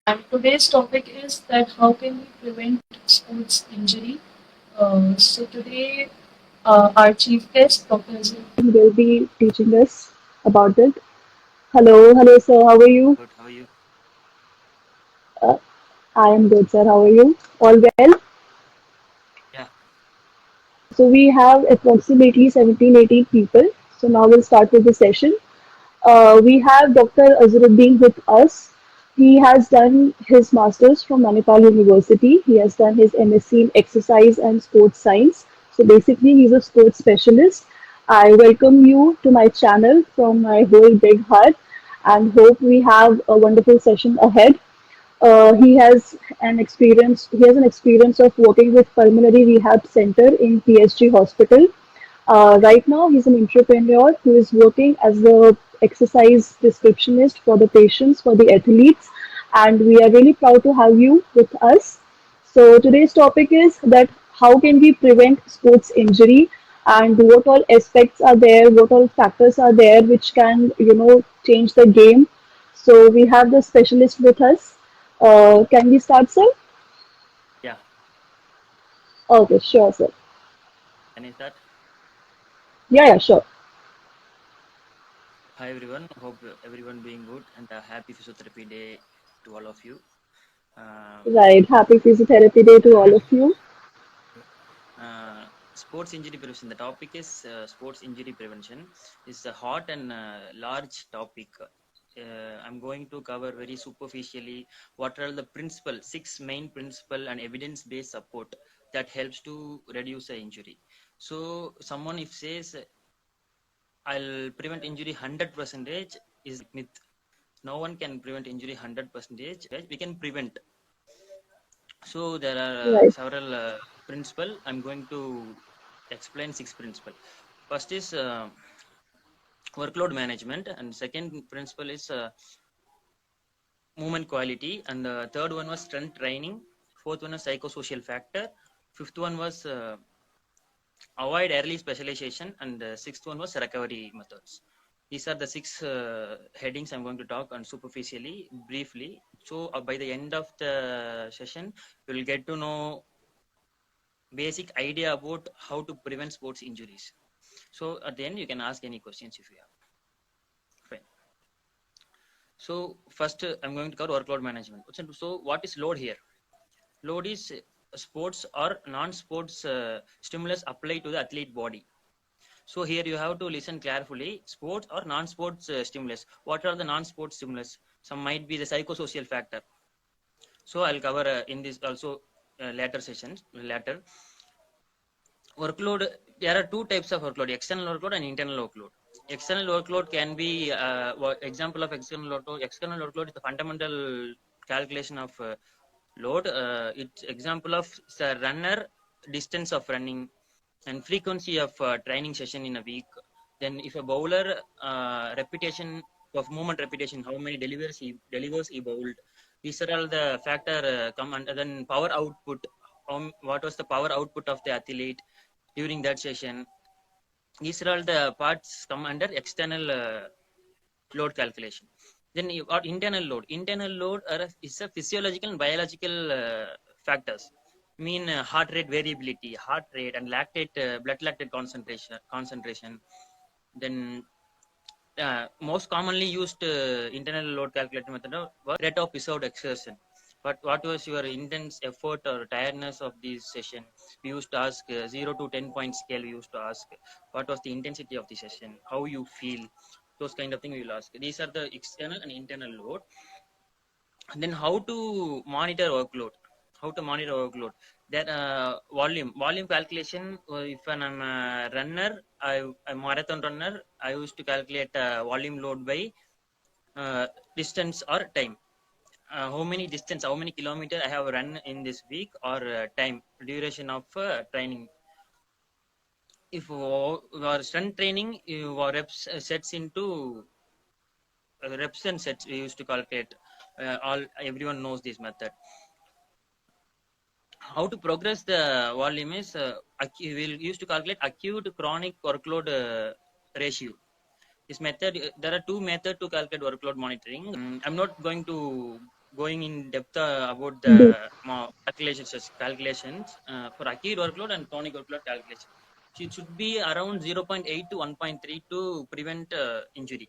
And today's topic is that how can we prevent sports injury? So today, our chief guest, Dr. Azim, will be teaching us about it. Hello, sir. How are you? Good. How are you? Uh, I am good, sir. How are you? All well? Yeah. So we have approximately 17, 18 people. So now we'll start with the session. We have Dr. Azharuddin with us. He has done his master's from Manipal University. He has done his MSc in exercise and sports science. So basically, he's a sports specialist. I welcome you to my channel from my whole big heart and hope we have a wonderful session ahead. He has an experience of working with Pulmonary Rehab Center in PSG Hospital. Right now, he's an entrepreneur who is working as a exercise prescriptionist for the patients, for the athletes, and we are really proud to have you with us. So today's topic is that how can we prevent sports injury and what all aspects are there, what all factors are there which can, change the game. So we have the specialist with us. Can we start, sir? Yeah. Okay, sure, sir. Can I start? Yeah, sure. Hi everyone. Hope everyone being good and a happy physiotherapy day to all of you. Um, Right. Happy Physiotherapy Day to all of you. Sports injury prevention. The topic is sports injury prevention. It's a hot and large topic. I'm going to cover very superficially what are the principle, six main principle and evidence-based support that helps to reduce the injury. So someone if says I'll prevent injury 100 percentage is myth. No one can prevent injury 100 percentage. We can prevent. So there are Right. several principle. I'm going to explain six principle. First is workload management, and second principle is movement quality, and the third one was strength training. Fourth one was psychosocial factor. Fifth one was avoid early specialization, and the sixth one was recovery methods. These are the six headings I'm going to talk on superficially, briefly. So by the end of the session, you'll get to know basic idea about how to prevent sports injuries. So at the end, you can ask any questions if you have. Fine. So first, I'm going to cover workload management. So what is load here? Load is sports or non-sports stimulus applied to the athlete body. So here you have to listen carefully. Sports or non-sports stimulus. What are the non-sports stimulus? Some might be the psychosocial factor. So I'll cover in this also later sessions. Later workload. There are two types of workload: external workload and internal workload. External workload can be example of external workload. External workload is the fundamental calculation of load. It's example of runner distance of running and frequency of training session in a week. Then if a bowler repetition of movement repetition, how many delivers he bowled. These are all the factor come under. Then power output, what was the power output of the athlete during that session. These are all the parts come under external load calculation. Then you got internal load. Internal load is a physiological and biological factors. Mean heart rate variability, heart rate and lactate, blood lactate concentration. Then most commonly used internal load calculator method was rate of episode exertion. But what was your intense effort or tiredness of this session? We used to ask 0 to 10 point scale. We used to ask what was the intensity of the session, how you feel, those kind of things we will ask. These are the external and internal load. And then how to monitor workload? How to monitor workload? That volume calculation. If I'm a runner, a marathon runner, I used to calculate volume load by distance or time. How many distance, how many kilometer I have run in this week or time duration of training. If our strength training, our reps sets into reps and sets we used to calculate. All everyone knows this method. How to progress the volume is we'll use to calculate acute chronic workload ratio. This method, there are two methods to calculate workload monitoring. I'm not going to going in depth about Deep. the calculations for acute workload and chronic workload calculation. So it should be around 0.8 to 1.3 to prevent injury.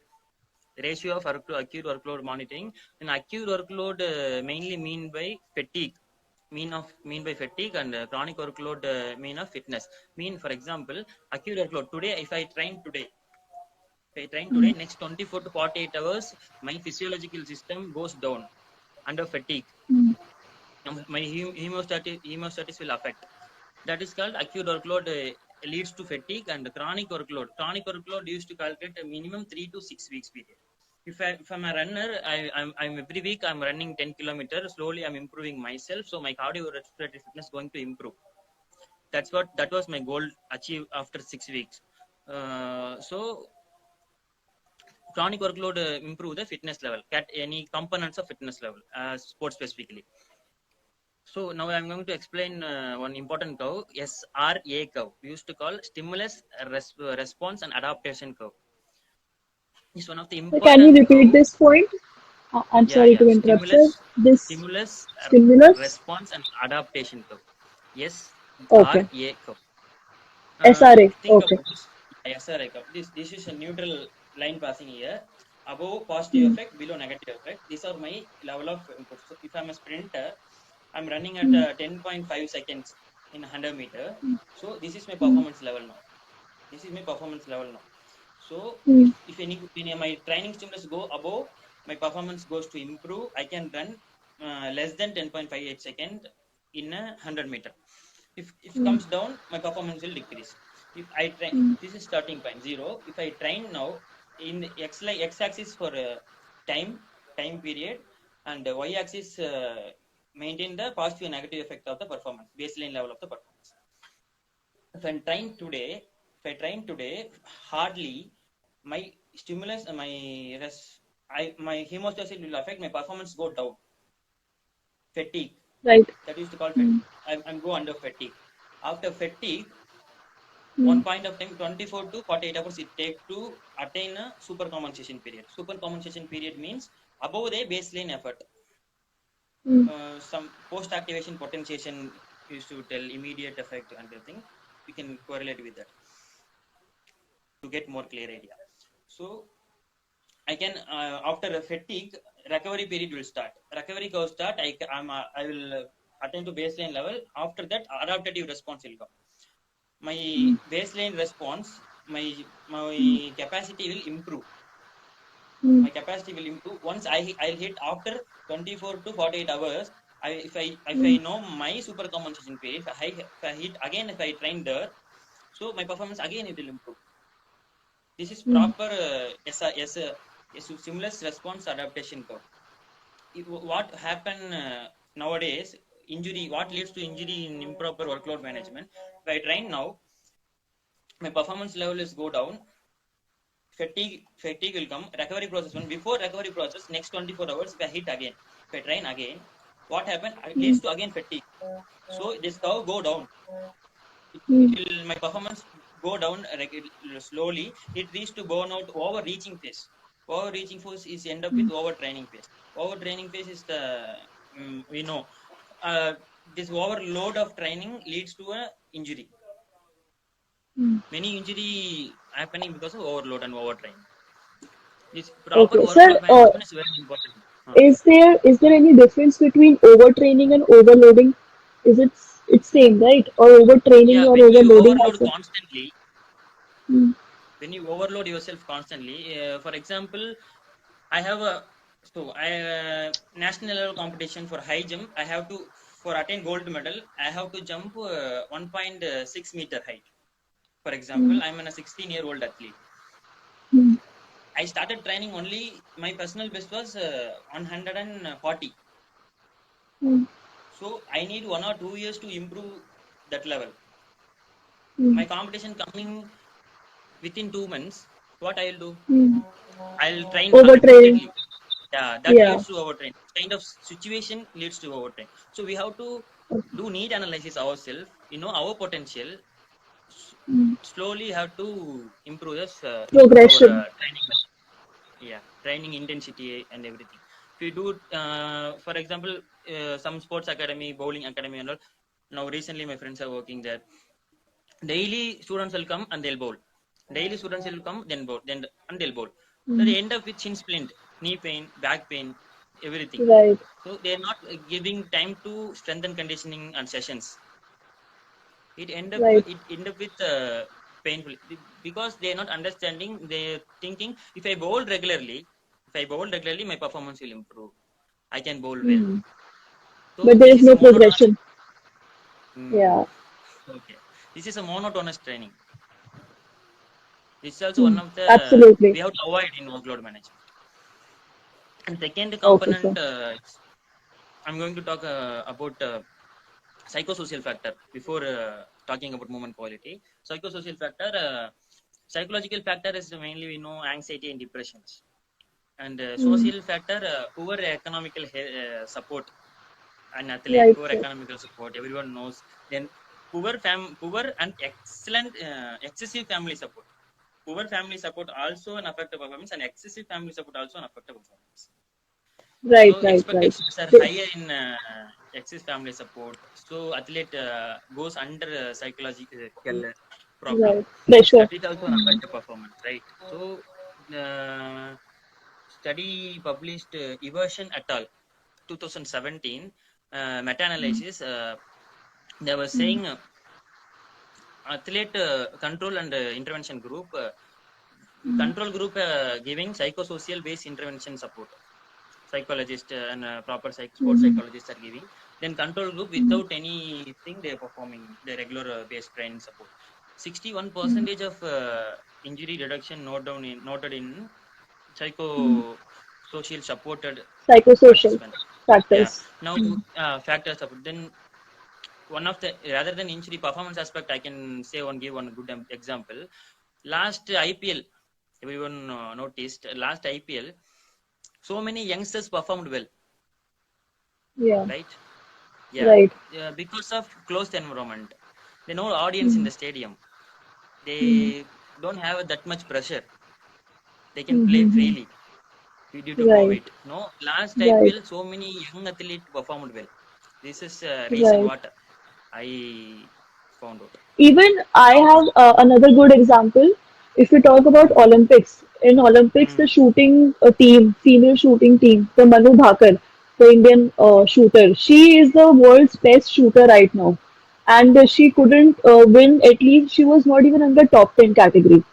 The ratio of acute workload monitoring. And acute workload mainly mean by fatigue, mean by fatigue, and chronic workload mean of fitness. Mean, for example, acute workload today. If I train today, Mm, next 24 to 48 hours, my physiological system goes down under fatigue. mm, My hemostasis will affect. That is called acute workload leads to fatigue. And chronic workload. Chronic workload used to calculate a minimum 3 to 6 weeks period. If I'm a runner, I'm every week I'm running 10 kilometers. Slowly I'm improving myself, so my cardiorespiratory fitness going to improve. That was my goal achieved after 6 weeks. So chronic workload improve the fitness level, at any components of fitness level, sports specifically. So now I'm going to explain one important curve, SRA curve. We used to call stimulus response and adaptation curve. It's one of the Can you important repeat curve. this point? I'm Yeah, sorry yeah. to interrupt, sir. This Stimulus stimulus? response and adaptation curve. Okay. SRA curve. SRA. Think Okay. about this. SRA curve. This is a neutral line passing here. Above positive Mm, effect, below negative effect. These are my level of input. So if I'm a sprinter, I'm running at mm, 10.5 seconds in 100 meter. So this is my mm, performance level now. This is my performance level now. So mm, if any my training stimulus go above, my performance goes to improve. I can run less than 10.58 second in a 100 meter. If mm, comes down, my performance will decrease. If I train, mm, this is starting point 0. If I train now in the x axis for time time period, and y axis maintain the positive and negative effect of the performance, baseline level of the performance. If I train today, hardly my stimulus, my hemostasis will affect my performance go down. Fatigue, right. that used to call fatigue. Mm, I'm go under fatigue. After fatigue, one mm, point of time, 24 to 48 hours it take to attain a super compensation period. Super compensation period means above the baseline effort. mm. Some post activation potentiation used to tell immediate effect and everything. We can correlate with that to get more clear idea. So I can after a fatigue, recovery period will start. Recovery curve start. I will attain to baseline level. After that, adaptive response will come. My baseline response, my capacity will improve. Mm, My capacity will improve once I'll hit after 24 to 48 hours. If I mm, know my super compensation period, if I hit again, if I train there, so my performance again it will improve. This is mm, proper stimulus response adaptation curve. What happen nowadays? Injury. What leads to injury in improper workload management? If I train now, my performance level is go down. Fatigue will come. Recovery process one. Before recovery process, next 24 hours, if I hit again, if I train again, what happen? It leads mm, to again fatigue. So this curve go down. It mm, will my performance go down slowly. It reaches to burnout overreaching phase. Overreaching phase is end up with mm, overtraining phase. Overtraining phase is the we know uh, this overload of training leads to a injury. mm. Many injury happening because of overload and overtraining. This proper Okay, sir. workload management is very important. Is there any difference between overtraining and overloading? Is it's same, right? Or overtraining Yeah, or overloading has it? Mm, when you overload yourself constantly, for example, I have a national level competition for high jump. I have to for attain gold medal. I have to jump 1.6 meter height. For example, mm, I'm a 16-year-old athlete. mm, I started training only. My personal best was 140. mm, So I need 1 or 2 years to improve that level. mm. My competition coming within 2 months. What I'll do? Mm. I'll train Overtrain. repeatedly. Yeah, that Yeah. leads to overtrain. Kind of situation leads to overtrain. So we have to do need analysis ourselves. Our potential. Mm. Slowly have to improve our Progression. training. Yeah, training intensity and everything. If you do, for example, some sports academy, bowling academy, and all. Now recently, my friends are working there. Daily students will come and they'll bowl. Daily students will come, then bowl, then and they'll bowl. So Mm. they end up with shin splint, knee pain, back pain, everything. Right. So they're not giving time to strengthen conditioning and sessions. Right. It end up with painful because they're not understanding. They're thinking if I bowl regularly, my performance will improve. I can bowl well. Mm. So But there this is is a no monotonous. progression. Hmm, Yeah. okay, this is a monotonous training. This is also one Mm. of the Absolutely. we have to avoid in workload management. And second Okay, component, sir. I'm going to talk about psychosocial factor before talking about movement quality. Psychosocial factor, psychological factor is mainly we know anxiety and depressions, and Mm. social factor, poor economical support. An athlete, Right, poor sir. economical support, everyone knows. Then poor and excellent excessive family support. Poor family support also an affect the performance, and excessive family support also an affect the performance. Right, So right, right. expectations are Th- higher in excess family support. So athlete goes under psychological problem. Right. Pressure. That is also an affect the performance, right? So uh, study published Eversion et al. 2017 meta-analysis. They were Mm. saying athlete control and intervention group. Control group giving psychosocial based intervention support. Psychologist and proper sports Mm. psychologists are giving. Then control group Mm. without anything they are performing the regular based training support. 61 Mm. percentage of injury reduction noted in Mm. psychosocial supported Psychosocial participant. Yeah. factors. Now Mm. factors support. Then one of the rather than injury performance aspect, I can say give one good example. Last IPL, everyone noticed last IPL, so many youngsters performed well, Yeah. right? Yeah, Right. because of closed environment. They no audience in Mm. the stadium. Mm. They don't have that much pressure. They can play Mm-hmm. freely due to Right. COVID. No, last Right. IPL, so many young athletes performed well. This is reason Right. what I found out. Even I have another good example. If you talk about Mm, Olympics, in Olympics, the mm, shooting team, female shooting team, the Manu Bhakar, the Indian shooter, she is the world's best shooter right now. And she couldn't win, at least she was not even in the top 10 category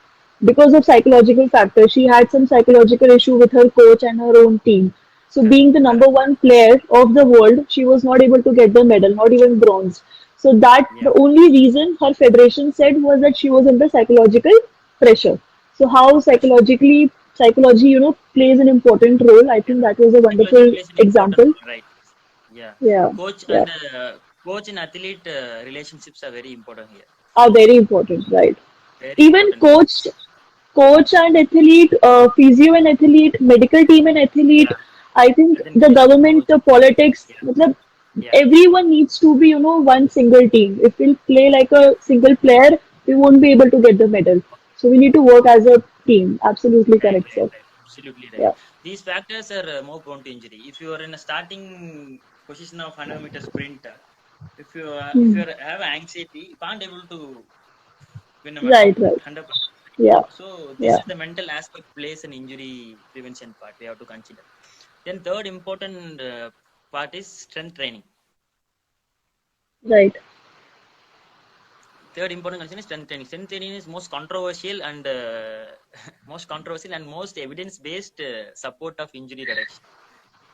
because of psychological factors. She had some psychological issue with her coach and her own team. So, correct, being the number correct. one player of the world, she was not able to get the medal, not even bronze. So, that Yeah, the only reason her federation said was that she was under psychological pressure. So, how pressure. psychology, plays an important role. I Yeah, think that was a psychology wonderful plays an important example. role, right? Yeah, Yeah, coach yeah, and coach and athlete relationships are very important here. are very important, right? Very Even important here. coach and athlete, physio and athlete, medical team and athlete. Yeah, I think then the medicine government, the also. politics, Yeah, matlab, yeah, everyone needs to be, one single team. If we'll play like yeah. a single player, we won't be able to get the medal. So we need to work as a team. Absolutely Right, correct, right, sir. right. Absolutely right. Yeah. These factors are more prone to injury. If you are in a starting position of 100-meter sprint, if Hmm. you have anxiety, you can't able to win a medal. Right, right. 100%. Yeah, So this yeah. is the mental aspect plays an injury prevention part we have to consider. Then third important part is strength training. Right. Third important concern is strength training. Strength training is most controversial and most controversial and most evidence-based support of injury reduction.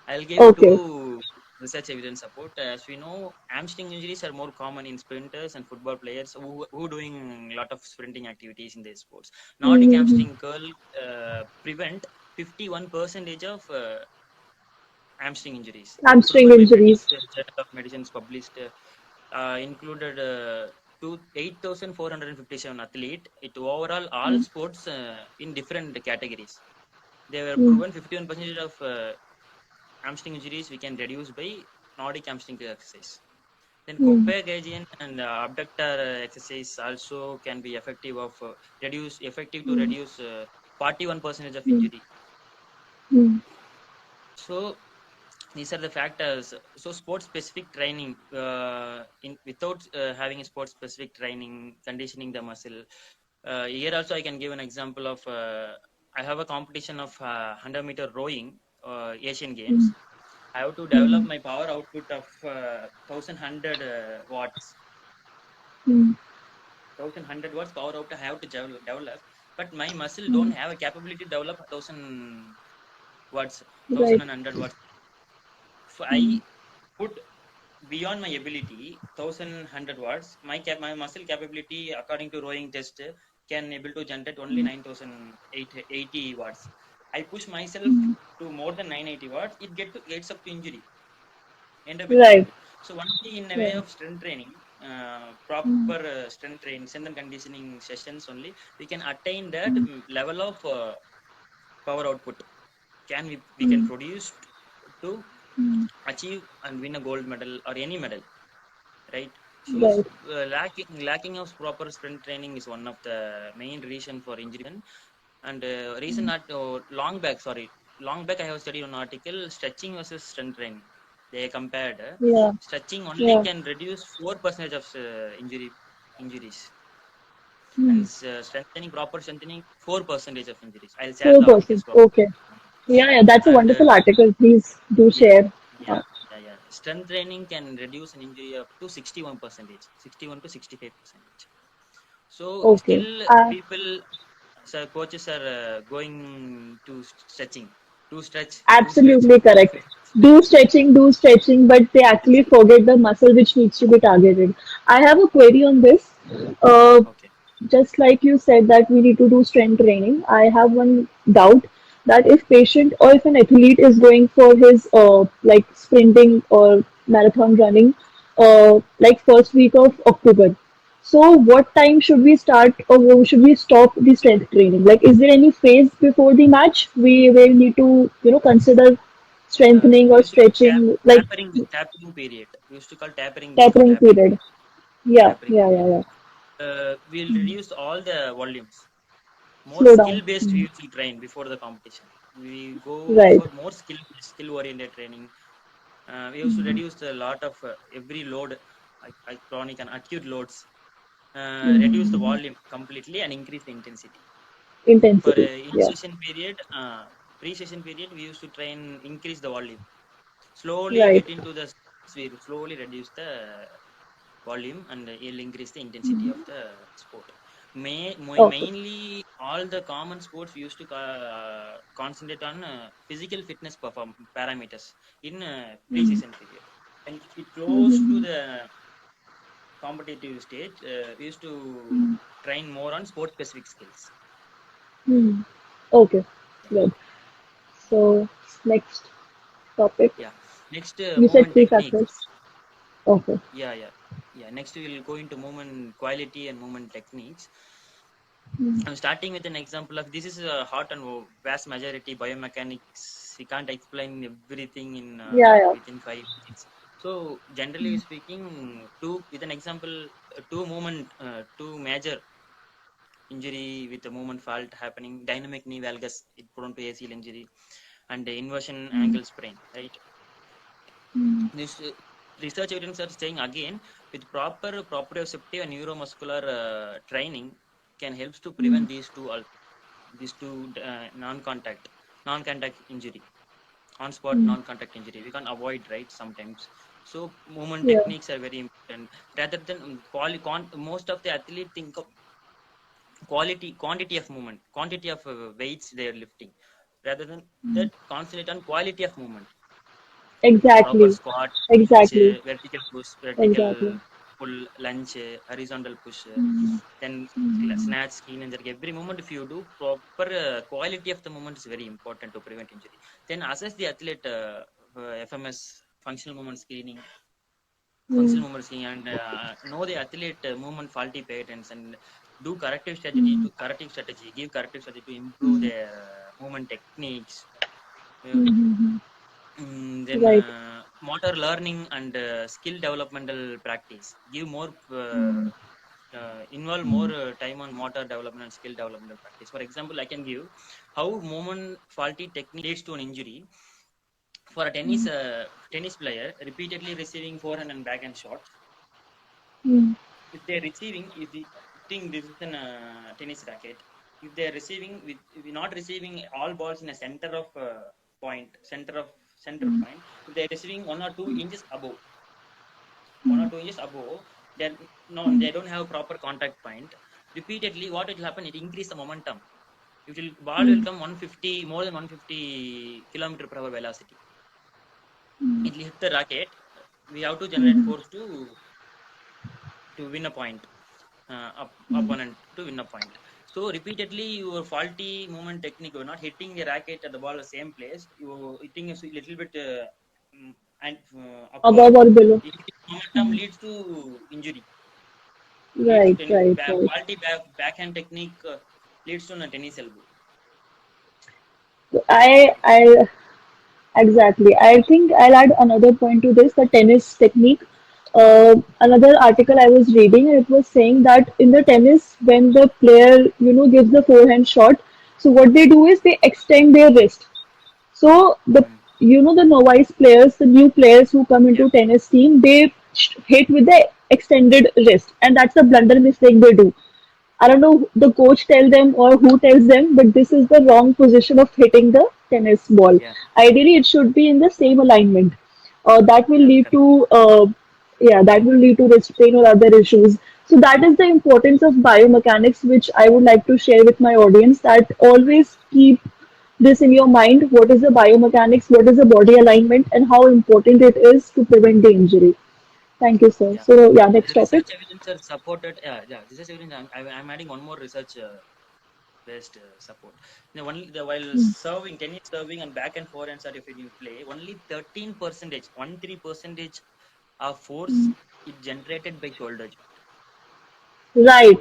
I'll give Okay. two research evidence support. As we know, hamstring injuries are more common in sprinters and football players who doing a lot of sprinting activities in their sports. Nordic Mm-hmm. hamstring curl prevent 51 percentage of hamstring injuries. Hamstring Proven by British injuries. Journal of Medicine published included 8,457 athlete. It overall all Mm. sports in different categories. They were Mm. proven 51% of hamstring injuries we can reduce by Nordic hamstring exercise. Then Mm. Copacetic and abductor exercise also can be effective to Mm. reduce 41% of Mm. injury. Mm. So these are the factors. So sports specific training, without having a sports specific training, conditioning the muscle. Here also I can give an example of, I have a competition of 100-meter rowing, Asian Games. Mm, I have to develop mm, my power output of 1100 watts. mm, 1100 watts power output I have to develop, but my muscle don't mm. have a capability to develop 1000 watts, Right. 1100 watts. So Mm, I put beyond my ability 1100 watts. My muscle capability, according to rowing test, can able to generate only mm, 9080 watts. I push myself mm. to more than 980 watts, it gets up to injury, end up with Right. injury. So only in a way Right. of strength training, Mm, proper strength training, strength and conditioning sessions only, we can attain that mm, level of power output. We can mm, produce to mm. achieve and win a gold medal or any medal, right? So Right. lacking of proper sprint training is one of the main reason for injury. And reason Mm. at long back I have studied an article, stretching versus strength training. They compared, Yeah. stretching only Yeah. can reduce 4% of injuries, and Mm. strengthening, proper strengthening, 4% of injuries. I'll share the articles 4%. properly. Okay. Yeah, yeah, that's a And wonderful article. Please do yeah, share. yeah, yeah. Strength training can reduce an injury up to 61%, 61 to 65%. So Okay. still people, so coaches are going to stretching, to stretch, Absolutely to correct. Do stretching, but they actually forget the muscle which needs to be targeted. I have a query on this. Uh, okay. just like you said that we need to do strength training, I have one doubt that if patient or if an athlete is going for his like sprinting or marathon running, like first week of October. So what time should we start or should we stop the strength training? Like, is there any phase before the match we will need to, consider strengthening We or used to call stretching, like tapering period. We used to call tapering before tapering tapering period? period. Yeah, Tapering yeah, period. yeah, yeah. We'll reduce all the volumes. More Slow down. skill based we used to train before the competition. We go Right. for more skill oriented training. We used to reduce a lot of every load, like chronic and acute loads. Reduce the Mhm. volume completely and increase the intensity. For Intensity. Yeah. pre-session period, we used to train, increase the volume. Slowly Right. get into the, we slowly reduce the volume, and it'll increase the intensity of Mhm. the sport. Okay. Mainly, all the common sports we used to concentrate on physical fitness parameters in Mhm. pre-season period. And it close to Mhm. the competitive stage, we used to Mhm. train more on sport specific skills. Mhm. Okay. Yeah. Good. So next topic. Yeah. Next, You said movement three techniques. factors. Okay. Yeah, yeah, yeah. Next, we will go into movement quality and movement techniques. Mhm. I'm starting with an example of, this is a hot and vast majority biomechanics. We can't explain everything in Yeah, yeah. within 5 minutes. So, generally speaking, with an example, two major injury with a movement fault happening: dynamic knee valgus, it prone to ACL injury, and the inversion Mhm. ankle sprain. Right. Mhm. This research evidence are saying again, with proper proprioceptive and neuromuscular training, can helps to Mhm. prevent these two non-contact injury, on spot Mhm. non-contact injury. We can avoid, right, sometimes. So movement Yeah. techniques are very important, rather than most of the athlete think of quantity of movement, quantity of weights they are lifting, rather than that concentrate on quality of movement. Proper Exactly. squat, bench, Exactly. vertical push, vertical Exactly. pull, lunge, horizontal push, Mhm. then Mhm. snatch, clean and jerk. Every moment, if you do proper, quality of the movement is very important to prevent injury. Then assess the athlete, FMS, functional movement screening, Mhm. and know the athlete movement faulty patterns, and do Mhm. give corrective strategy to improve Mhm. their movement techniques. Uh, Mhm. then Right. motor learning and skill developmental practice. Mhm. Involve more Mhm. time on motor development and skill developmental practice. For example, I can give how movement faulty technique leads to an injury. For a tennis player repeatedly receiving forehand and backhand shots, Mm. if they're receiving, if the think this is an tennis racket, if they're receiving with if you're not receiving all balls in a center of point, center Mm. point, if they're receiving 1 or 2 inches above, one or Mm. two inches above, then no, Mm. they don't have proper contact point. Repeatedly, what will happen? It increase the momentum. It will ball will Mm. come 150, more than 150 kilometer per hour velocity. Mm. It will hit the racket. We have to generate Mhm. force to win a point, Mm. opponent to win a point. So repeatedly, your faulty movement technique, you're not hitting the racket at the ball the same place. You're hitting a little bit and upward. Above or below. If the momentum Mm. leads to injury, leads to Right, right, right. faulty backhand technique leads to a tennis elbow. It's I exactly. I think I'll add another point to this, the tennis technique. Another article I was reading, and it was saying that in the tennis, when the player, gives the forehand shot, so what they do is they extend their wrist. So mm, the novice players, the new players who come yeah, into tennis team, they hit with the extended wrist, and that's a blunder mistake they do. I don't know the coach tell them or who tells them, but this is the wrong position of hitting the tennis ball. yeah, Ideally, it should be in the same alignment. That will yeah, lead correct. to yeah, that will lead to wrist pain or other issues. So that is the importance of biomechanics, which I would like to share with my audience. That always keep this in your mind. What is the biomechanics? What is the body alignment? And how important it is to prevent the injury. Thank you, sir. Yeah. So yeah, next The research topic. evidence are supported. Yeah, research evidence. I'm adding one more research based support. While Mm. serving, tennis serving and back and forehand are if you play, only 13 percentage, 13% of force Mm. is generated by shoulder joint. Right.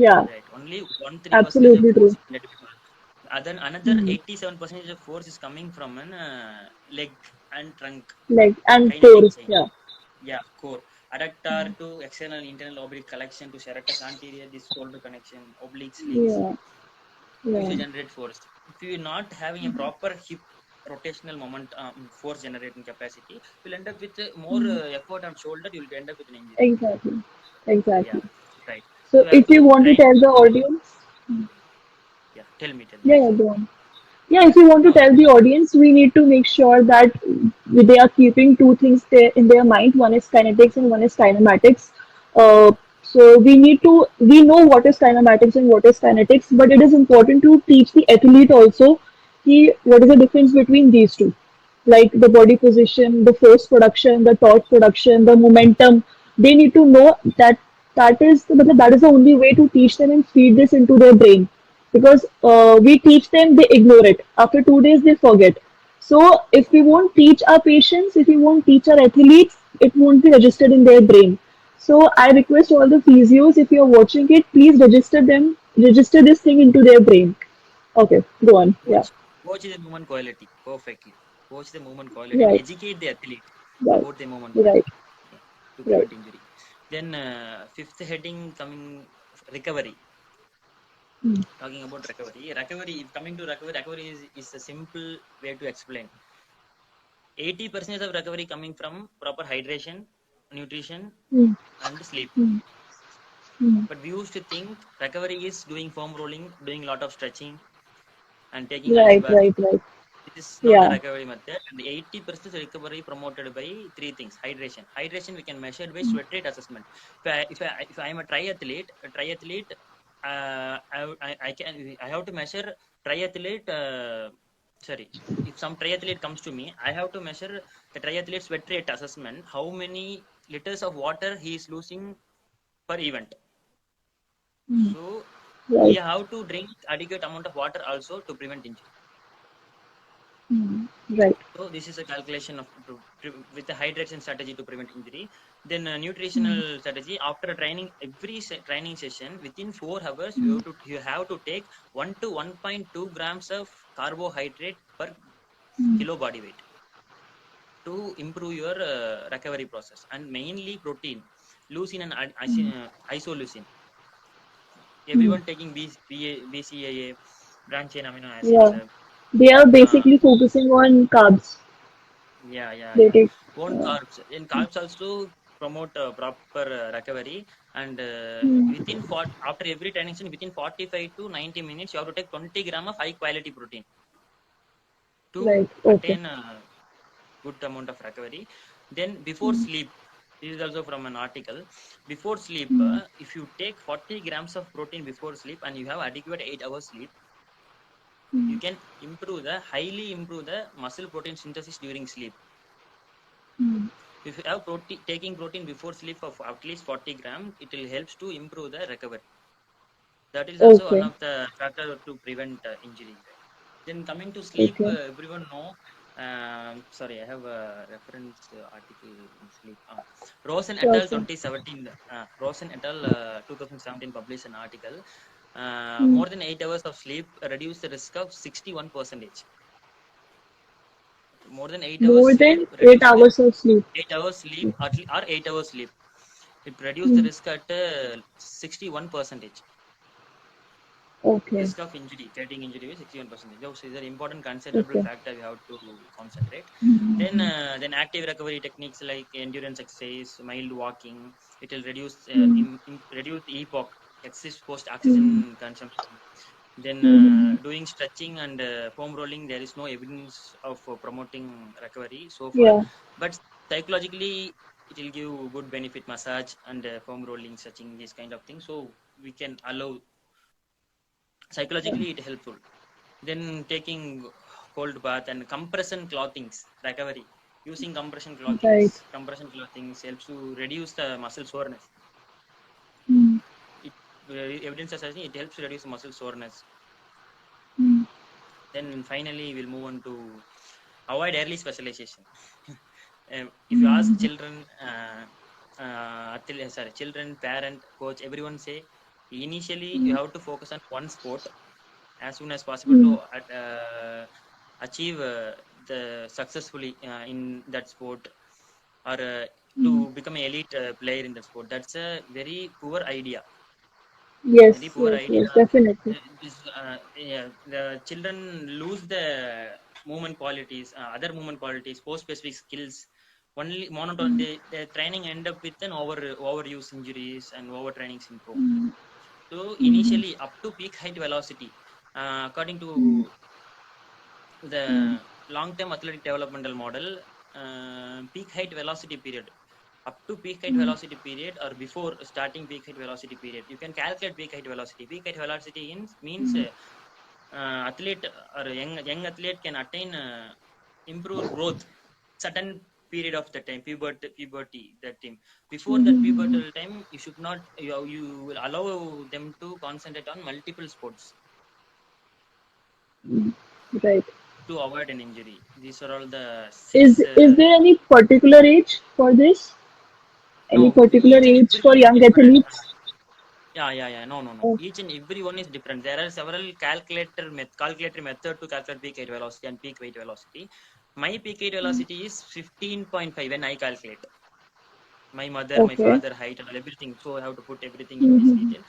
Yeah. Right. Only 13% of Absolutely force true. is generated by shoulder. Other another Hmm. 87% of force is coming from an leg and trunk Like and kinetic core. chain. Yeah. Yeah, core. Adductor to external internal oblique collection to serratus anterior, this shoulder connection, obliques, legs. Yeah. Which Yeah. will generate force. If you're not having a proper hip rotational moment, force generating capacity, you'll end up with more Hmm. effort on shoulder. You'll end up with an injury. Exactly. Yeah, Exactly. right. So You have if you to want to train. tell the audience, Yeah, tell me. yeah, yeah, go on. Yeah, if you want to No, tell the audience, we need to make sure that they are keeping two things there in their mind. One is kinetics and one is kinematics. So we know what is kinematics and what is kinetics, but it is important to teach the athlete also what is the difference between these two, like the body position, the force production, the torque production, the momentum. They need to know that that is the only way to teach them and feed this into their brain, because we teach them, they ignore it. After 2 days, they forget. So if we won't teach our patients, if we won't teach our athletes, it won't be registered in their brain. So I request all the physios, if you're watching it, please register this thing into their brain. Okay, go on. Yeah, coach, coach is the movement quality perfectly. Coach the movement quality and right, educate the athlete right, about the movement right, quality. Yeah, to right. prevent injury. Then fifth heading coming recovery. Mm. Talking about recovery, if coming to recovery is a simple way to explain. 80% of recovery coming from proper hydration, nutrition, Mm. and sleep. Mm. Mm. But we used to think recovery is doing foam rolling, doing a lot of stretching, and taking ice Right, bath. right, right. This is not a Yeah. recovery method. And the 80% recovery promoted by three things: hydration. Hydration we can measure by sweat rate assessment. If I am a triathlete, I have to measure triathlete. Sorry, if some triathlete comes to me, I have to measure the triathlete sweat rate assessment. How many liters of water he is losing per event. Mm. So he Right. have to drink adequate amount of water also to prevent injury. Mm. Right. So this is a calculation of with the hydration strategy to prevent injury. Then Mm. nutritional strategy after training, every training session within 4 hours Mm. you have to take 1 to 1.2 grams of carbohydrate per Mm. kilo body weight to improve your recovery process, and mainly protein, leucine and Mm. isoleucine. Mm. Everyone taking BCAA, branch chain amino acids. Yeah. They are Uh, basically focusing on carbs. Yeah, yeah, they yeah. take. Own Uh, carbs. In carbs also promote proper recovery, and hmm, within after every training session, within 45 to 90 minutes, you have to take 20 gram of high quality protein to right. Okay. attain a good amount of recovery. Then before Hmm, sleep, this is also from an article. Before sleep, hmm, if you take 40 grams of protein before sleep and you have adequate 8 hours sleep, hmm, you can highly improve the muscle protein synthesis during sleep. hmm. If you have taking protein before sleep of at least 40 grams, it will helps to improve the recovery. That is also one Okay. of the factor to prevent injury. Then coming to sleep, Okay. everyone know. Sorry, I have a reference article in sleep. Rosen et Sure, al. sure. 2017. Rosen et al. 2017 published an article. Hmm. More than 8 hours of sleep reduce the risk of 61%. More than 8 hours More sleep than eight reduce the hours of sleep. 8 hours sleep or 8 hours sleep. It reduced the Hmm. risk at 61%. Okay. Risk of injury, getting injury is 61%. Those is an important considerable Okay. factor we have to concentrate. Hmm. Then active recovery techniques like endurance exercise, mild walking, it will reduce Hmm. reduce EPOC, excess post Hmm. oxygen consumption. Then Hmm. doing stretching and foam rolling, there is no evidence of promoting recovery so far, Yeah. but psychologically it will give good benefit. Massage and foam rolling, stretching, these kind of things. So we can allow, Yeah. psychologically it helpful. Then taking cold bath and compression clothings recovery. Using Right. compression clothings helps to reduce the muscle soreness. Hmm. It evidence is suggesting it helps to reduce muscle soreness. Hmm. Then finally we'll move on to avoid early specialization. If you ask Hmm. children, children, parent, coach, everyone say initially you Hmm. have to focus on one sport as soon as possible to Hmm. achieve the successfully in that sport, or Hmm. to become an elite player in the sport. That's a very poor idea. Very Yes. poor Yes. idea. Yes. Definitely. Yeah, the children lose the movement qualities, other movement qualities, sport specific skills. Only monotone. Hmm. The training end up with an overuse injuries and overtraining syndrome. Hmm. So Hmm. initially up to peak height velocity, according Hmm. to Hmm. the long-term athletic developmental model, peak height velocity period, up to peak height Hmm. velocity period or before starting peak height velocity period, you can calculate peak height velocity. Peak height velocity means Hmm. athlete or young athlete can attain improve growth certain period of the time, puberty that time. Before that Hmm. pubertal time, you should not, you will allow them to concentrate on multiple sports Hmm. Right. to avoid an injury. These are all the Is six. is there any particular age for this? Any No, particular each and age every for is young different. athletes? Yeah, yeah, yeah. No, no, no. Oh. Each and every one is different. There are several calculator method to calculate peak height velocity and peak weight velocity. My peak height velocity is 15.5 when I calculate. My mother, my Okay. father, height, and all, everything. So I have to put everything in this Hmm. detail.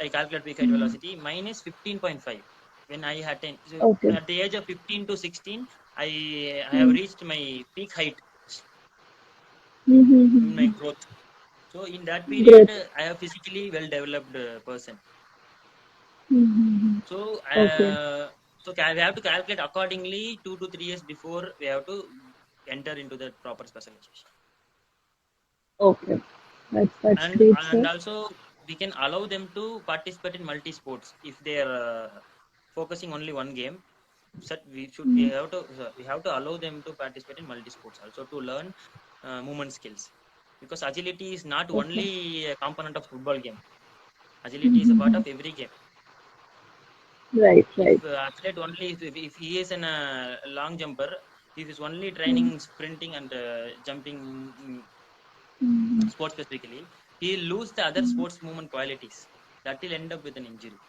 I calculate peak height Hmm. velocity. Mine is 15.5 when I had 10. So Okay. at the age of 15 to 16, I have Hmm. reached my peak height in my Hmm. growth. So in that period, Great. I have physically well developed person. Hmm. So Okay. we have to calculate accordingly 2 to 3 years before we have to enter into the proper specialization. Okay. That's And great, and sir. also we can allow them to participate in multi sports if they are focusing only one game. So Hmm. we have to allow them to participate in multi sports also to learn movement skills, because agility is not Okay. only a component of football game. Agility is a part Hmm. of every game. Right. If Right. athlete only, if he is an long jumper, if he's only Hmm. training sprinting and jumping Hmm. sports specifically, he'll lose the other Hmm. sports movement qualities. That will end up with an injury.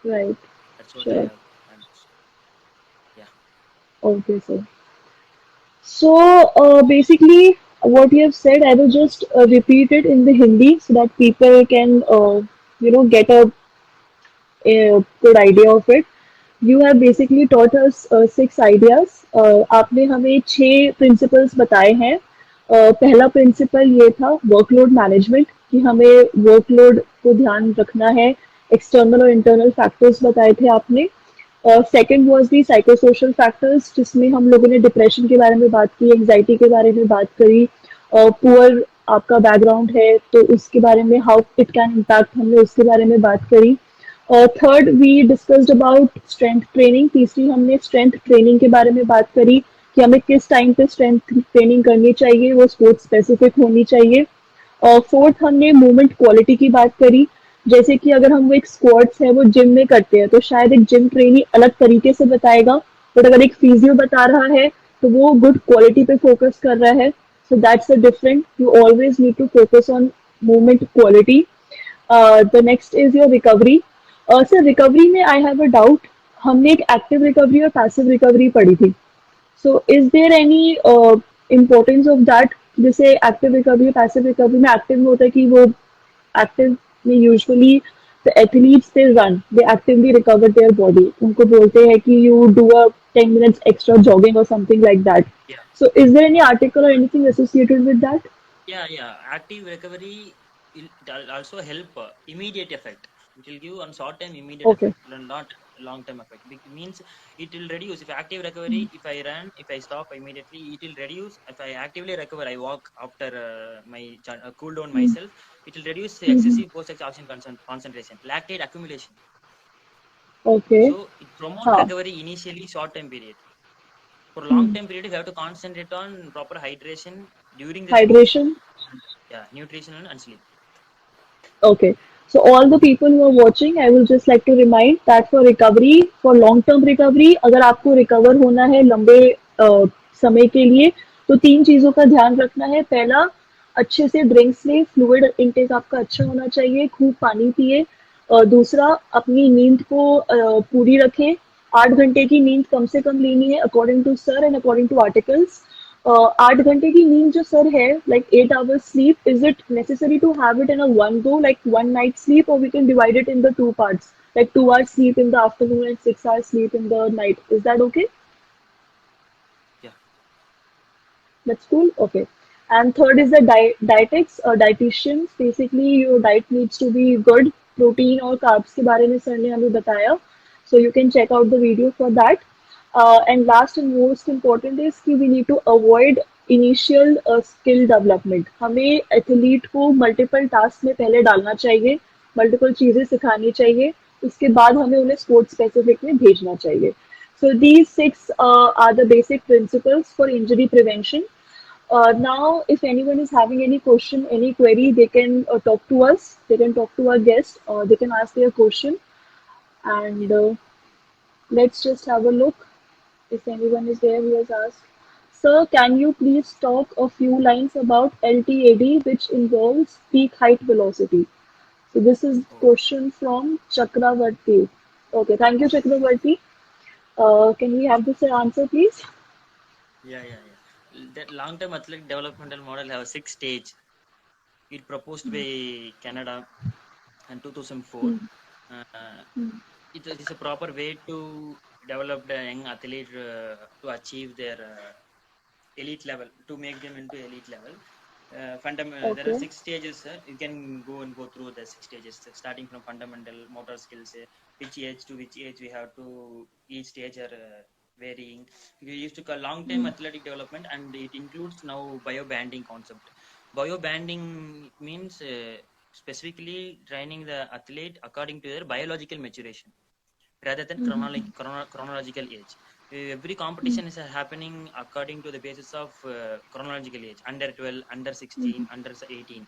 Right. That's what I Sure. have understood. Yeah. Okay, sir. So basically, what you have said, I will just repeat it in the Hindi so that people can, get a good idea of it. You have basically taught us 6 ideas. आपने हमें 6 principles बताए हैं. पहला principal ये था workload management कि हमें workload को ध्यान रखना है. एक्सटर्नल और इंटरनल फैक्टर्स बताए थे आपने. Second was the psychosocial factors जिसमें हम लोगों ने डिप्रेशन के बारे में बात की, एंजाइटी के बारे में बात करी, पुअर आपका बैकग्राउंड है तो उसके बारे में हाउ इट कैन इम्पैक्ट हमने उसके बारे में बात करी. Third we discussed about strength training. तीसरी हमने स्ट्रेंथ ट्रेनिंग के बारे में बात करी कि हमें किस टाइम पे स्ट्रेंथ ट्रेनिंग करनी चाहिए, वो स्पोर्ट्स स्पेसिफिक होनी चाहिए. और फोर्थ हमने मूवमेंट क्वालिटी की बात करी. जैसे कि अगर हम वो एक स्क्वाट्स है वो जिम में करते हैं तो शायद एक जिम ट्रेनी अलग तरीके से बताएगा, बट अगर एक फिजियो बता रहा है तो वो गुड क्वालिटी पे फोकस कर रहा है. So that's a different. You always need to focus on movement quality. The next is your recovery. Sir recovery में आई हैव अ डाउट. हमने एक एक्टिव रिकवरी और पैसिव रिकवरी पढ़ी थी. So is there any importance of that? जैसे active recovery passive recovery में active में होता है कि वो एक्टिव में usually the athletes they run, they actively recover their body. उनको बोलते हैं कि you do a 10 minutes extra jogging or something like that. Yeah, So is there any article or anything associated with that? yeah. Active recovery will also help immediate effect. It will give on short term immediate Okay. effect, not long term effect. It means it will reduce. If active recovery, if I run, if I stop immediately, it will reduce. If I actively recover, I walk after cool down myself. It will reduce the Mhm. excessive post exhaustion concentration, lactate accumulation. Okay. So it promotes हाँ. recovery initially short term period. For long Hmm. term period, you have to concentrate on proper hydration during the sports. Hydration. Yeah, nutrition and sleep. Okay. So all the people who are watching, I will just like to remind that for recovery, for long term recovery, अगर आपको recover होना है लंबे समय के लिए तो 3 चीजों का ध्यान रखना है. पहला, अच्छे से ड्रिंक्स लें, फ्लूइड इनटेक आपका अच्छा होना चाहिए, खूब पानी पिए. दूसरा, अपनी नींद को पूरी रखें. 8 घंटे की नींद कम से कम लेनी है according to sir and according to articles. 8 घंटे की नींद जो सर है, like 8 hours sleep, is it necessary to have it in a one go, like one night sleep, or we can divide it in the two parts, like 2 hours sleep in the afternoon and 6 hours sleep in the night? Is that okay? Yeah. That's cool. Okay. And third is the dietetics, dietitians. Basically, your diet needs to be good. Protein और carbs के बारे में sir ने हमें बताया. So you can check out the video for that. And last and most important is कि we need to avoid initial skill development. हमें athlete को मल्टीपल टास्क में पहले डालना चाहिए, मल्टीपल चीज़ें सिखानी चाहिए, उसके बाद हमें उन्हें स्पोर्ट्स स्पेसिफिक में भेजना चाहिए. So these 6 are the basic principles for injury prevention. Now, if anyone is having any question, any query, they can talk to us. They can talk to our guest. They can ask their question. And Yeah. let's just have a look if anyone is there who has asked. Sir, can you please talk a few lines about LTAD, which involves peak height velocity? So this is Oh, question from Chakravarti. Okay, thank you, Chakravarti. Can we have this answer, please? yeah. That long-term athletic developmental model have 6 stage. It proposed by Canada in 2004. Uh, it is a proper way to develop the young athlete to achieve their elite level, to make them into elite level. There are Okay. 6 stages. You can go through the 6 stages, starting from fundamental motor skills. Which age to which age we have to each stage are varying. We used to call long-term athletic development, and it includes now biobanding concept. Biobanding means specifically training the athlete according to their biological maturation rather than chronological age. Every competition is happening according to the basis of chronological age: under 12, under 16, under 18.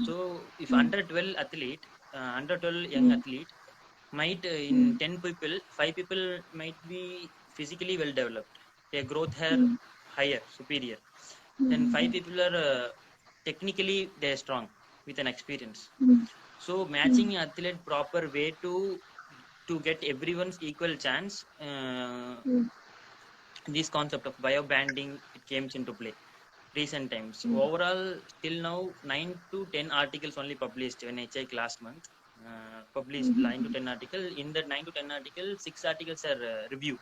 So if under 12 athlete, under 12 young athlete might in 10 people, 5 people might be physically well developed, their growth hair higher, superior. Then 5 people are technically they are strong with an experience. So matching athlete proper way to get everyone's equal chance, this concept of biobanding it came into play recent times. Overall, till now 9 to 10 articles only published when I checked last month. published 9 to 10 article. In that 9 to 10 articles, 6 articles are review.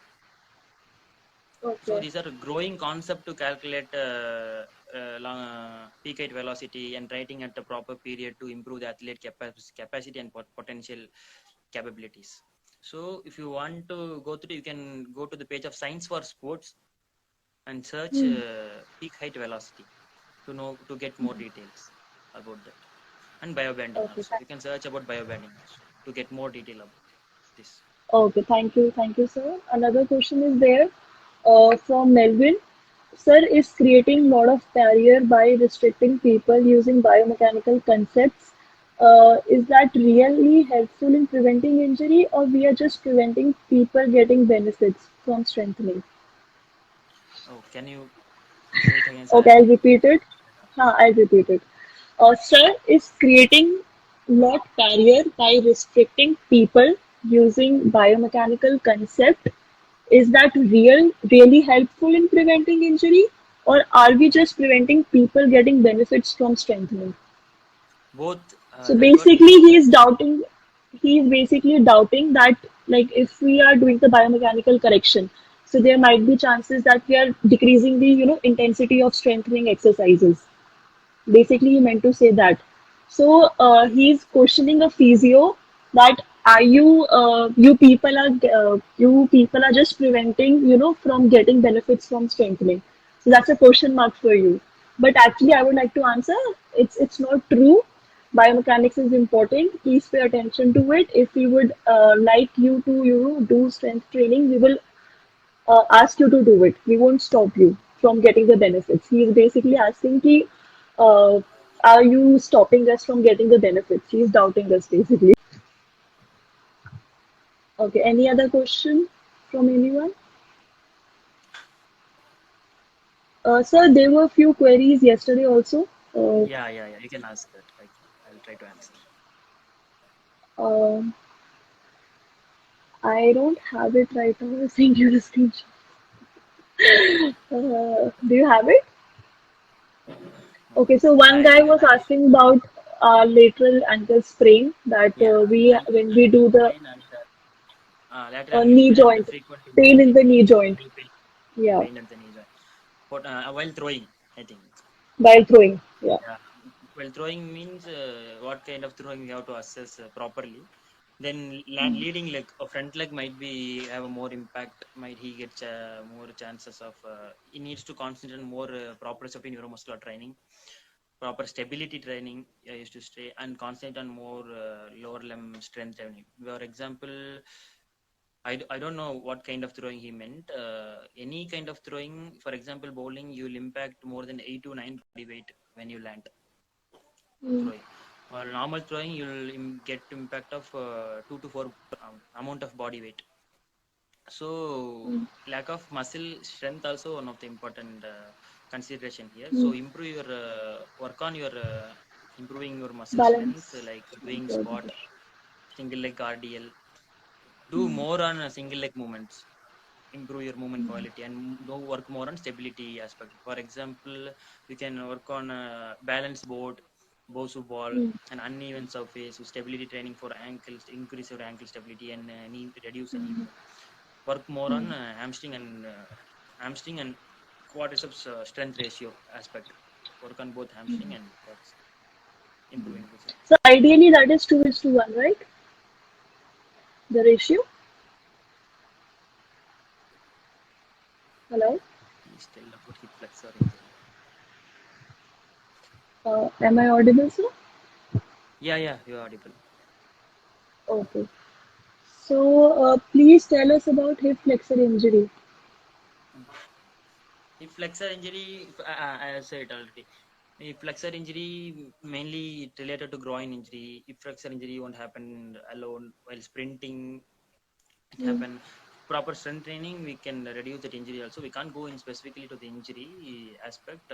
So Okay. these are growing concept to calculate peak height velocity and writing at the proper period to improve the athlete capacity and potential capabilities. So if you want to go through, you can go to the page of Science for Sports and search Hmm. peak height velocity to get more details about that. And biobanding Okay. also. You can search about biobanding also to get more detail about this. Okay. Thank you, sir. Another question is there from Melvin. Sir is creating lot of barrier by restricting people using biomechanical concepts. Is that really helpful in preventing injury, or we are just preventing people getting benefits from strengthening? Oh, can you say it again, Okay, sir? I'll repeat it. I'll repeat it. Sir is creating lot barrier by restricting people using biomechanical concept. Is that really helpful in preventing injury, or are we just preventing people getting benefits from strengthening? Both. So That's what basically, he is basically doubting that, like, if we are doing the biomechanical correction, so there might be chances that we are decreasing the intensity of strengthening exercises. Basically, he meant to say that. So he's questioning a physio that are you people are just preventing from getting benefits from strengthening. So that's a question mark for you. But actually, I would like to answer. It's not true. Biomechanics is important. Please pay attention to it. If we would like you to do strength training, we will ask you to do it. We won't stop you from getting the benefits. He's basically asking ki, uh, are you stopping us from getting the benefits? He's doubting us basically. Okay, any other question from anyone? Sir, there were a few queries yesterday also. yeah. You can ask that. I'll try to answer. Um I don't have it right now. I'll send you the screenshot. Do you have it? Okay, so one I guy don't was have it. asking about lateral ankle sprain that Yeah, we when lateral we ankle do the sprain and lateral ankle knee sprain and joint, frequent pain in the knee joint. knee pain, Yeah, pain at the knee joint. But while throwing, I think. while throwing. Yeah. Yeah, while throwing means what kind of throwing we have to assess properly. Then leading leg or front leg might be have a more impact. Might he get more chances of? He needs to concentrate on more proper stuff in neuromuscular training, proper stability training. I used to stay and concentrate on more lower limb strength training. For example, I don't know what kind of throwing he meant. Any kind of throwing, for example, bowling, you'll impact more than 8 to 9 body weight when you land Mm, throwing. While normal throwing, you'll get impact of 2 to 4 amount of body weight. So mm, lack of muscle strength also one of the important consideration here. So mm. improve your work on your improving your muscle strength, Balance. like doing Important. squat, single leg RDL. Do more on single leg movements, improve your movement quality, and do work more on stability aspect. For example, you can work on balance board, bosu ball, Mm, and uneven surface with stability training for ankles, increase your ankle stability and reduce the knee pain. Work more on hamstring and quadriceps strength ratio aspect. Work on both hamstring and quads, improving this. so ideally, that is 2:1, right? The ratio. Hello. Please tell about hip flexor injury. Am I audible, sir? Yeah, you're audible. Okay. So please tell us about hip flexor injury. If flexor injury, I said already. If flexor injury mainly related to groin injury. If flexor injury won't happen alone while sprinting, it Mm, happen. Proper strength training, we can reduce that injury also. We can't go in specifically to the injury aspect.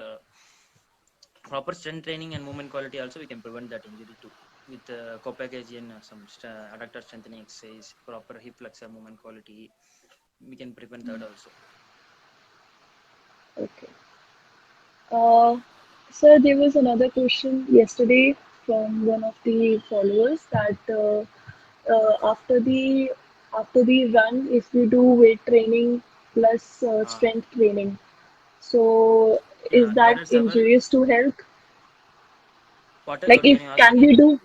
Proper strength training and movement quality also, we can prevent that injury too. With co-packaging, some adductor strengthening exercise, proper hip flexor movement quality, we can prevent that also. okay. Uh, Sir, there was another question yesterday. from one of the followers that after the run, if we do weight training plus Uh, strength training, so yeah, is there that are several. injurious to health? Like, What can if you ask can again? we do,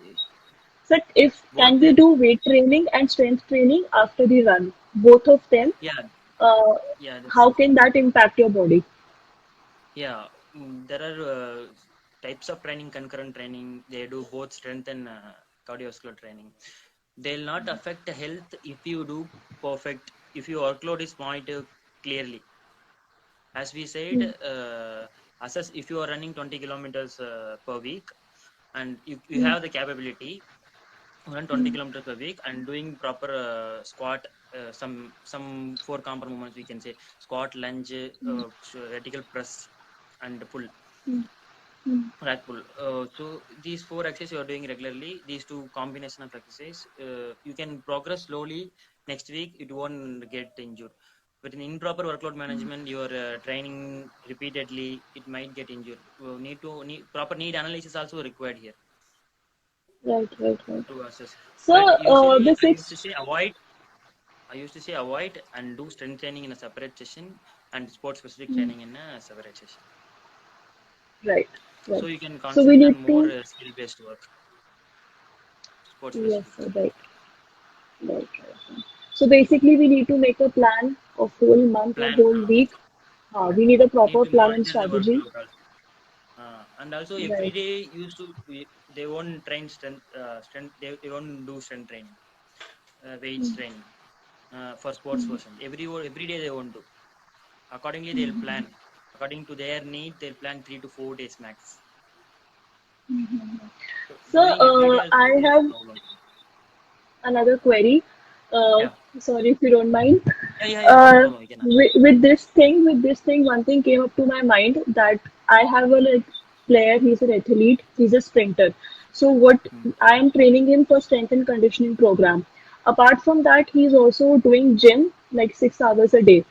sir, if Both can we the do weight training and strength training after the run, both of them? yeah Uh, yeah that's how can that impact your body? yeah. There are types of training, concurrent training. They do both strength and cardiovascular training. They'll not affect the health if you do perfect. If your workload is monitored clearly, as we said, Mm, assess if you are running 20 kilometers per week, and you mm, have the capability run 20 mm, kilometers per week and doing proper squat, some four compound movements, we can say squat, lunge, mm, vertical press, and pull, mm, mm. rack pull. So these four exercises you are doing regularly, these two combination of exercise, you can progress slowly. Next week it won't get injured. With an improper workload management, you are training repeatedly, it might get injured. Proper need analysis also required here Right, right, right. to assess. So, But usually the sixth. I used to say avoid and do strength training in a separate session and sport specific Mm, training in a separate session. right, right. So you can So we concentrate need on more to. skill based work, sport Yes, specific. sir, right, right, right. So basically, we need to make a plan of whole month or Plan, whole week. We need a need proper to plan and monitor the strategy. workload also. And also every Right. day they won't train strength, they won't do strength training, weights Mm, training for sports mm, person. Every day they won't do. Accordingly, they'll mm, plan. According to their need, they'll plan 3 to 4 days max. mm. So So, doing every day also I there is a have problem. another query. Uh, Yeah, Sorry if you don't mind. yeah. No Uh, problem. We can ask. with this thing, one thing came up to my mind that I have a like player. He's an athlete. He's a sprinter. So what Hmm. I am training him for strength and conditioning program. Apart from that, he's also doing gym like 6 hours a day.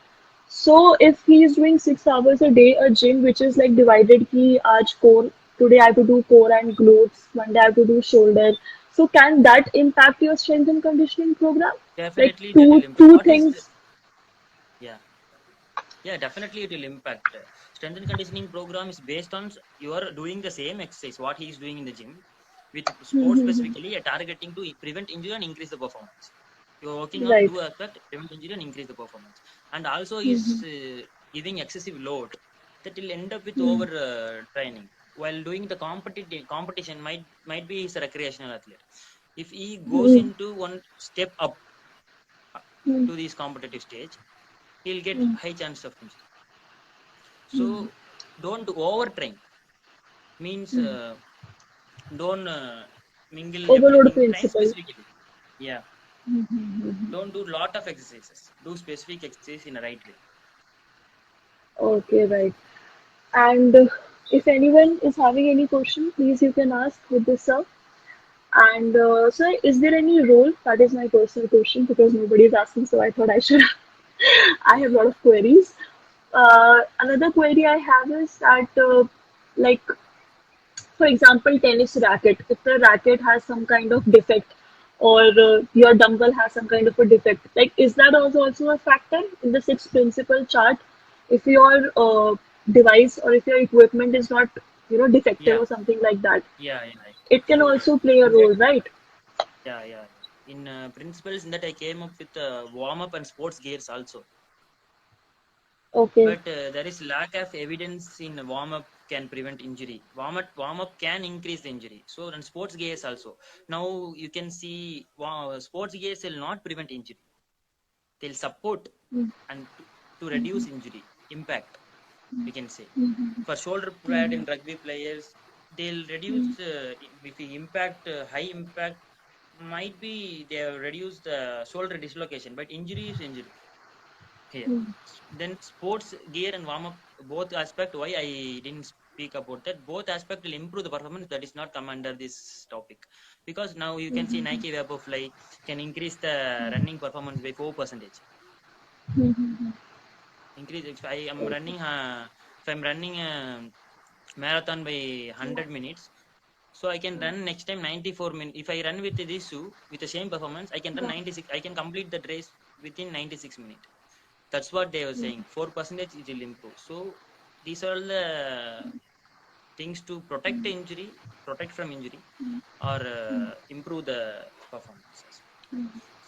So if he is doing 6 hours a day a gym, which is like divided ki aaj core, today I have to do core and glutes, one day I have to do shoulder. So can that impact your strength and conditioning program? Like Definitely, that will two impact. two What is the, things. yeah, yeah, definitely it will impact. Strength and conditioning program is based on you are doing the same exercise what he is doing in the gym, with sports specifically targeting to prevent injury and increase the performance. You are working on Right. do aspect, prevent injury and increase the performance, and also is Mm-hmm. giving excessive load that will end up with Mm-hmm. over training. While doing the competition might be his recreational athlete. If he goes into one step up Mm-hmm. to this competitive stage, he'll get Mm-hmm. high chance of injury. Mm-hmm. So don't overtrain. Means don't mingle Overload everything. Train principle. specifically. Yeah. Mm-hmm. Don't do lot of exercises. Do specific exercise in a right way. Okay, right. And if anyone is having any question, please you can ask with this, sir. And sir, is there any role? That is my personal question because nobody is asking, so I thought I should. I Yeah. have a lot of queries. Another query I have is that, like, for example, tennis racket. If the racket has some kind of defect, or your dumbbell has some kind of a defect, like, is that also a factor in the six principle chart? If your device or if your equipment is not, defective Yeah. or something like that, Yeah. it can So also play a in that, role, right? yeah. In principles in that I came up with warm up and sports gears also. Okay. But there is lack of evidence in warm up can prevent injury. Warm up can increase the injury. So and sports gears also, now you can see, wow, sports gears will not prevent injury, they'll support and to reduce injury impact, we can say. For shoulder pad in rugby players, they'll reduce if we impact high impact, might be they have reduced shoulder dislocation, but injury is injury here. Then sports gear and warm up, both aspect, why I didn't speak about that, both aspect will improve the performance, that is not come under this topic. Because now you can see Nike Vaporfly can increase the running performance by 4%. Increase if I am running if I'm running a marathon by 100 minutes, So I can run next time 94 minutes. If I run with this shoe with the same performance, I can run Yeah. 96. I can complete that race within 96 minutes. That's what they were saying. 4% it will improve. So these are all the things to protect injury, protect from injury, or improve the performances.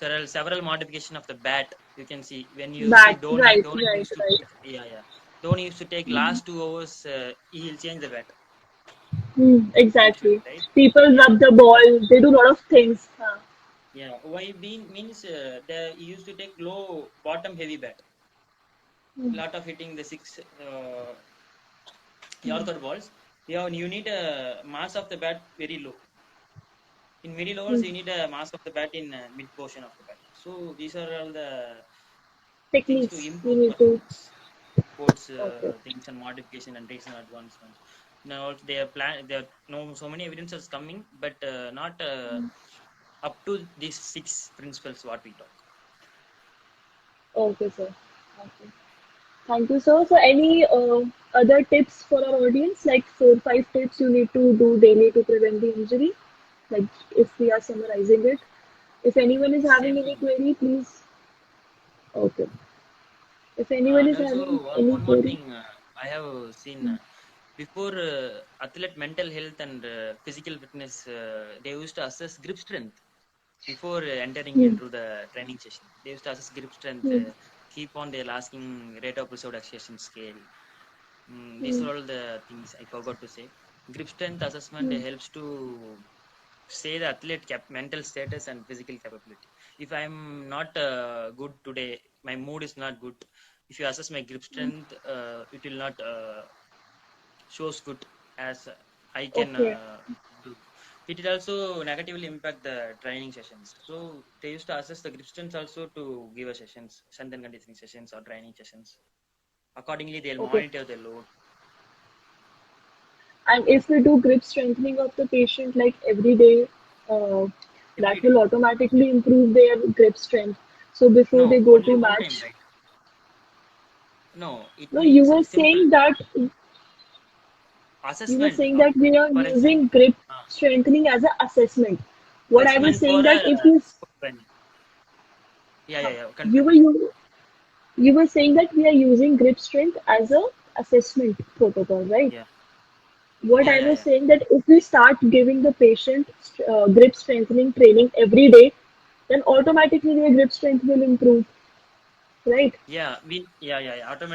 There are several modification of the bat. You can see when you see Bat. Right, Dhoni right, used to right. take, yeah. Dhoni used to take last 2 hours. He'll change the bat. Exactly. Right? People Yeah. rub the ball. They do a lot of things. Yeah. Why being means they used to take low bottom heavy bat. Lot of hitting the six Yorker balls. You need a mass of the bat very low. In middle overs, you need a mass of the bat in mid portion of the bat. So these are all the things to Techniques you improve need to. performance. Sports Okay. things and modification and recent advancements. Now they are plan. There are no so many evidences coming, but not up to these 6 principles what we talk. Okay, sir. Okay. Thank you, sir. So, any other tips for our audience, like 4, 5 tips you need to do daily to prevent the injury? Like, if we are summarizing it. If anyone is having Same any thing. query, please. Okay. If anyone And is also having any one more query, thing I have seen before athlete mental health and physical fitness they used to assess grip strength before entering hmm, into the training session. They used to assess grip strength. hmm, Keep on their asking rate of episode accession scale. These hmm, are all the things I forgot to say. Grip strength assessment hmm. helps to say the athlete mental status and physical capability. If I'm not good today, my mood is not good. If you assess my grip strength, it will not shows good as I can Okay. do. It will also negatively impact the training sessions. So they used to assess the grip strength also to give a sessions, strength and conditioning sessions or training sessions. Accordingly, they'll Okay. monitor the load. And if we do grip strengthening of the patient like every day, uh, Every that day. will automatically improve their grip strength. So before they No, go only to one time, match, right? No, it no, you means were simple saying that assessment. we are For example, using grip uh, strengthening as an assessment. What I was assessment for saying that if you training. Yeah. you Continue. were you were saying that we are using grip strength as a assessment protocol, right? Yeah, What yeah, I yeah, was yeah. saying that if we start giving the patient grip strengthening training every day, then automatically their grip strength will improve, right? Yeah.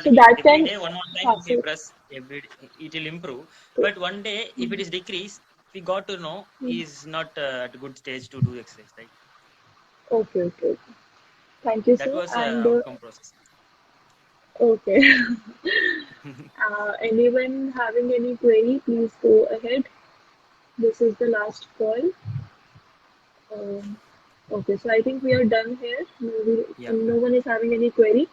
So Automatically, that every can, day, one time, if we so, press, it will improve. But one day, if it is decreased, we got to know is not at a good stage to do exercise, right? okay. Thank you, That sir. was And outcome process. okay, anyone having any query, please go ahead. This is the last call. Um, okay, so I think we are done here. Yeah. No one is having any query.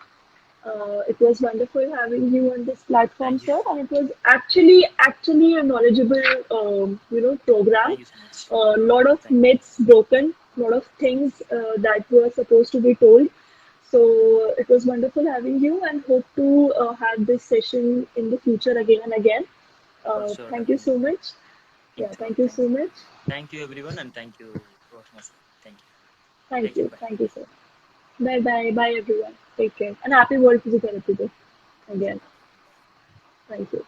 It was wonderful having you on this platform, Thank you. sir, and it was actually a knowledgeable, program. Thank you so much. A lot of Thank myths broken, a lot of things that were supposed to be told. So it was wonderful having you, and hope to have this session in the future again and again. for sure, Thank you so definitely. much. Yeah, Thanks a lot. thank you Thanks so a lot. much. Thank you, everyone, and thank you, Roshna. Thank you. Thank Take care. you. Bye. Thank you, sir. Bye bye. Bye, everyone. Take care. And happy World Physiotherapy Day again. Thank you.